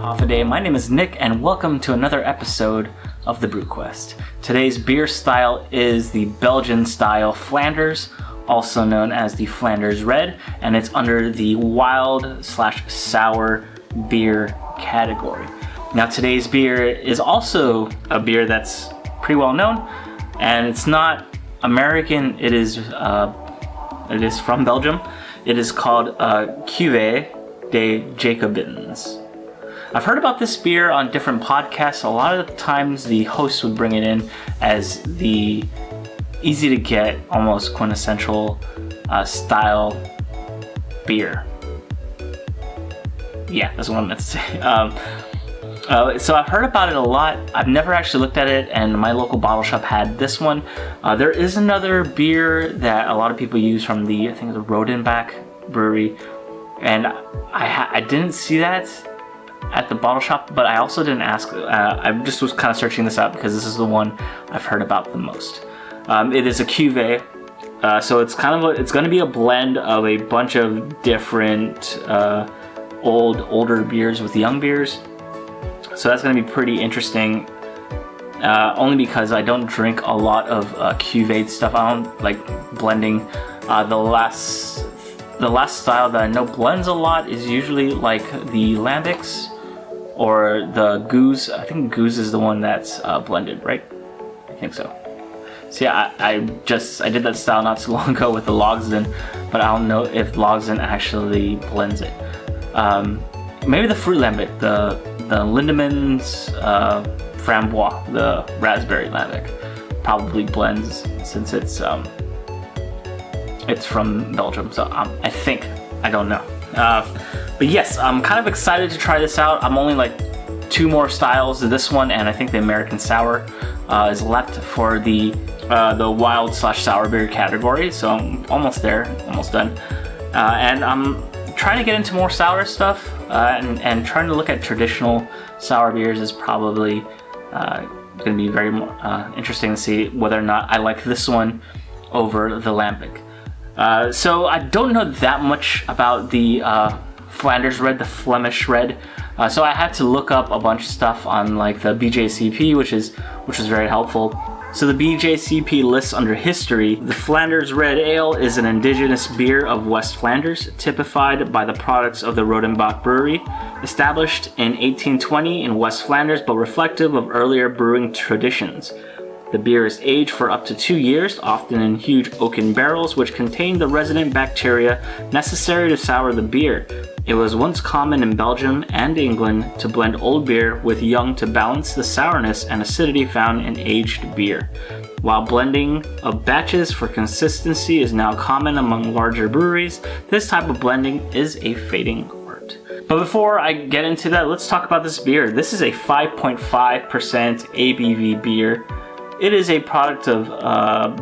Half a day. My name is Nick, and welcome to another episode of the Brew Quest. Today's beer style is the Belgian style Flanders, also known as the Flanders Red, and it's under the wild/sour beer category. Now, today's beer is also a beer that's pretty well known, and it's not American. It is from Belgium. It is called Cuvee de Jacobins. I've heard about this beer on different podcasts. A lot of the times the hosts would bring it in as the easy to get, almost quintessential style beer. Yeah, that's what I meant to say. So I've heard about it a lot. I've never actually looked at it, and my local bottle shop had this one. There is another beer that a lot of people use from the, I think the Rodenbach brewery, and I didn't see that at the bottle shop, but I also didn't ask. I just was kind of searching this out because this is the one I've heard about the most. It is a cuvee, so it's it's going to be a blend of a bunch of different older beers with young beers. So that's going to be pretty interesting. Only because I don't drink a lot of cuvee stuff. I don't like blending. The last style that I know blends a lot is usually like the lambics or the goose. I think goose is the one that's blended, right? I think so. So yeah, I did that style not too long ago with the Logsden, but I don't know if Logsden actually blends it. Maybe the fruit lambic, the Lindemans Framboise, the raspberry lambic, probably blends since it's from Belgium. So I think, I don't know. But yes, I'm kind of excited to try this out. I'm only like 2 more styles of this one, and I think the American Sour is left for the wild/sour beer category. So I'm almost there, almost done. And I'm trying to get into more sour stuff, and trying to look at traditional sour beers is probably going to be very interesting to see whether or not I like this one over the lambic. So I don't know that much about the Flanders Red, the Flemish Red. So I had to look up a bunch of stuff on like the BJCP, which was very helpful. So the BJCP lists under history, the Flanders Red Ale is an indigenous beer of West Flanders, typified by the products of the Rodenbach Brewery, established in 1820 in West Flanders, but reflective of earlier brewing traditions. The beer is aged for up to 2 years, often in huge oaken barrels, which contain the resident bacteria necessary to sour the beer. It was once common in Belgium and England to blend old beer with young to balance the sourness and acidity found in aged beer. While blending of batches for consistency is now common among larger breweries, this type of blending is a fading art. But before I get into that, let's talk about this beer. This is a 5.5% ABV beer. It is a product of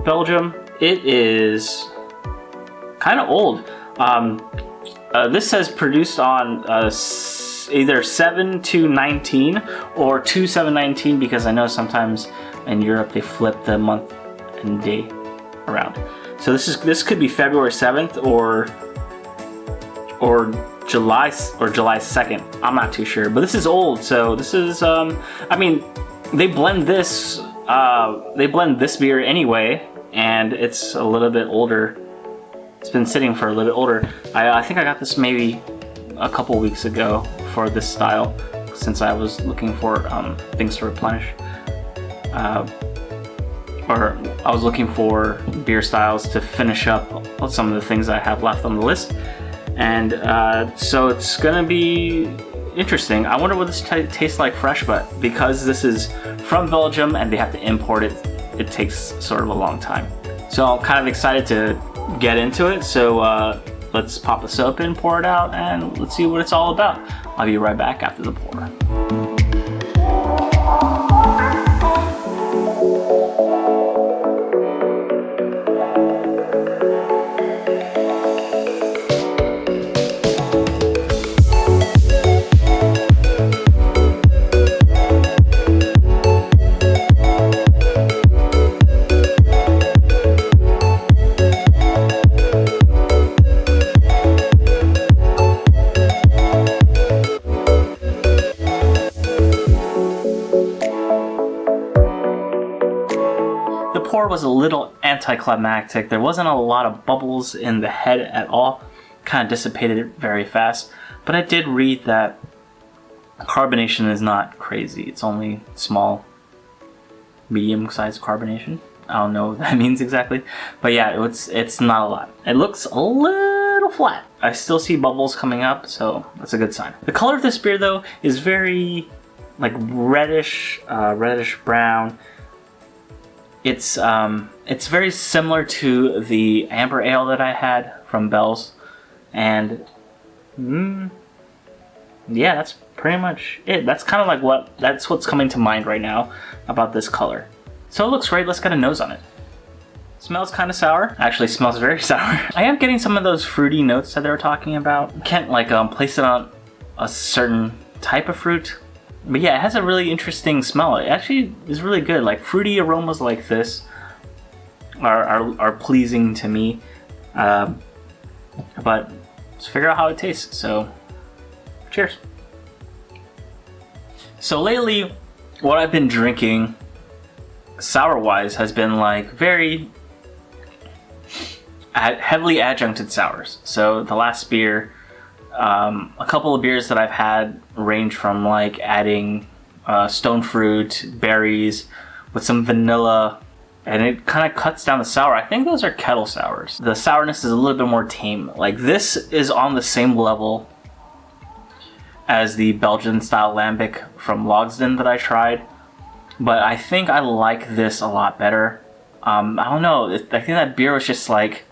Belgium. It is kind of old. This says produced on either 7/2/19 or 2/7/19, because I know sometimes in Europe they flip the month and day around. So this could be February 7th or July 2nd. I'm not too sure, but this is old. So this is I mean, they blend this beer anyway, and it's a little bit older. It's been sitting for a little bit older. I think I got this maybe a couple weeks ago for this style, since I was looking for things to replenish. Or I was looking for beer styles to finish up some of the things I have left on the list. And so it's gonna be interesting. I wonder what this tastes like fresh, but because this is from Belgium and they have to import it, it takes sort of a long time. So I'm kind of excited to get into it. So let's pop this open, pour it out, and let's see what it's all about. I'll be right back after the pour. was a little anticlimactic. There wasn't a lot of bubbles in the head at all. Kind of dissipated it very fast. But I did read that carbonation is not crazy. It's only small, medium-sized carbonation. I don't know what that means exactly. But yeah, it's not a lot. It looks a little flat. I still see bubbles coming up, so that's a good sign. The color of this beer, though, is very like reddish brown. It's very similar to the amber ale that I had from Bell's, and yeah, that's pretty much it. That's kind of like what's coming to mind right now about this color. So it looks great. Let's get a nose on it. Smells kind of sour. Actually, smells very sour. I am getting some of those fruity notes that they were talking about. Can't like place it on a certain type of fruit. But yeah, it has a really interesting smell. It actually is really good. Like fruity aromas like this are pleasing to me. But let's figure out how it tastes. So, cheers. So lately, what I've been drinking, sour-wise, has been like very heavily adjuncted sours. So the last beer, a couple of beers that I've had range from like adding stone fruit, berries, with some vanilla, and it kind of cuts down the sour. I think those are kettle sours. The sourness is a little bit more tame. Like this is on the same level as the Belgian style lambic from Logsden that I tried, but I think I like this a lot better. I don't know, I think that beer was just like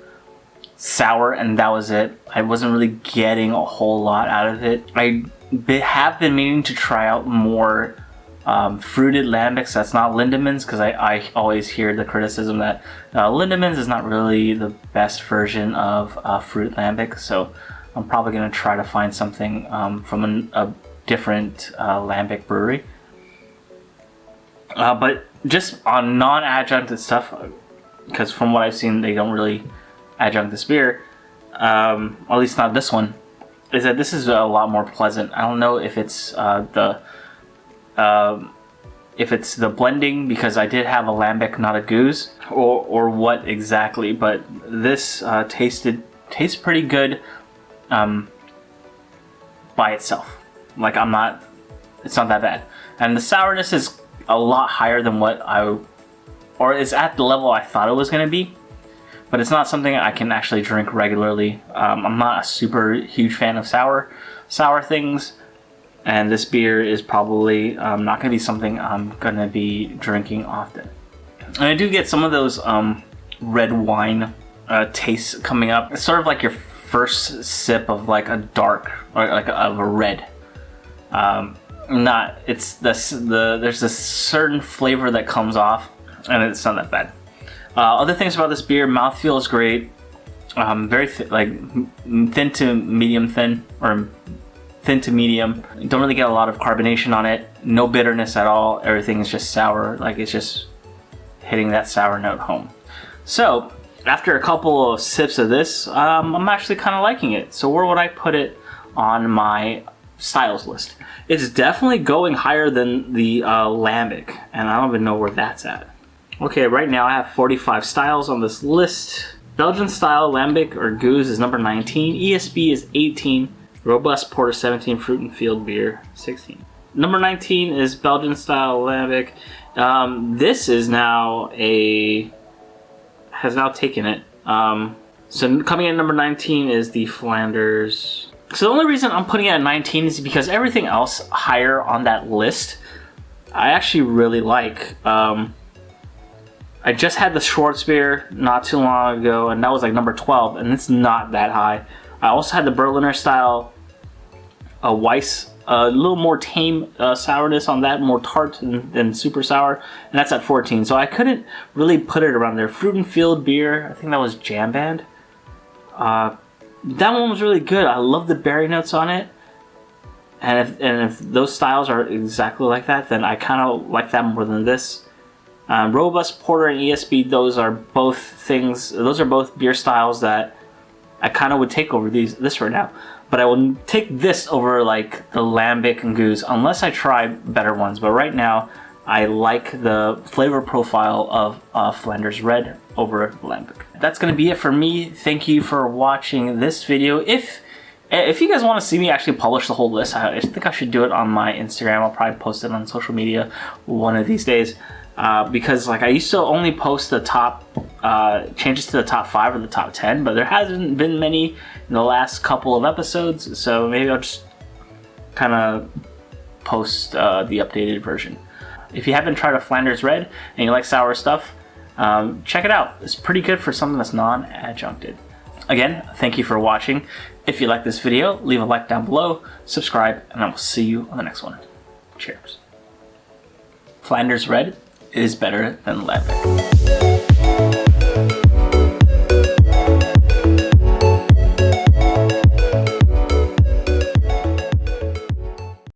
sour and that was it. I wasn't really getting a whole lot out of it. I have been meaning to try out more fruited lambics that's not Lindemans, because I always hear the criticism that Lindemans is not really the best version of fruit lambic, so I'm probably going to try to find something from a different lambic brewery. But just on non-adjuncted stuff, because from what I've seen they don't really adjunct this beer, at least not this one, is that this is a lot more pleasant. I don't know if it's the blending, because I did have a lambic, not a goose, or what exactly, but this tastes pretty good by itself. Like it's not that bad, and the sourness is a lot higher than or is at the level I thought it was going to be. But it's not something I can actually drink regularly. I'm not a super huge fan of sour things, and this beer is probably not going to be something I'm going to be drinking often. And I do get some of those red wine tastes coming up. It's sort of like your first sip of like a dark, or like of a red. There's this certain flavor that comes off, and it's not that bad. Other things about this beer, mouthfeel is great. Very thin to medium thin, or thin to medium. You don't really get a lot of carbonation on it. No bitterness at all. Everything is just sour. Like it's just hitting that sour note home. So after a couple of sips of this, I'm actually kind of liking it. So where would I put it on my styles list? It's definitely going higher than the lambic, and I don't even know where that's at. Okay, right now I have 45 styles on this list. Belgian style lambic or goose is number 19. ESB is 18. Robust porter 17. Fruit and field beer 16. Number 19 is Belgian style lambic. This is now has now taken it. So coming in number 19 is the Flanders. So the only reason I'm putting it at 19 is because everything else higher on that list I actually really like. I just had the Schwarzbier not too long ago, and that was like number 12, and it's not that high. I also had the Berliner style Weiss, a little more tame sourness on that, more tart than super sour, and that's at 14. So I couldn't really put it around there. Fruit and Field beer, I think that was Jam Band. That one was really good. I love the berry notes on it, and if those styles are exactly like that, then I kind of like that more than this. Robust Porter and ESB, those are both beer styles that I kind of would take over this right now. But I will take this over like the Lambic and Goose unless I try better ones. But right now, I like the flavor profile of Flanders Red over Lambic. That's going to be it for me. Thank you for watching this video. If you guys want to see me actually publish the whole list, I think I should do it on my Instagram. I'll probably post it on social media one of these days. Because like I used to only post the top changes to the top 5 or the top 10, but there hasn't been many in the last couple of episodes, so maybe I'll just kind of post the updated version. If you haven't tried a Flanders Red and you like sour stuff, check it out. It's pretty good for something that's non-adjuncted. Again, thank you for watching. If you like this video, leave a like down below, subscribe, and I will see you on the next one. Cheers. Flanders Red is better than Lambic.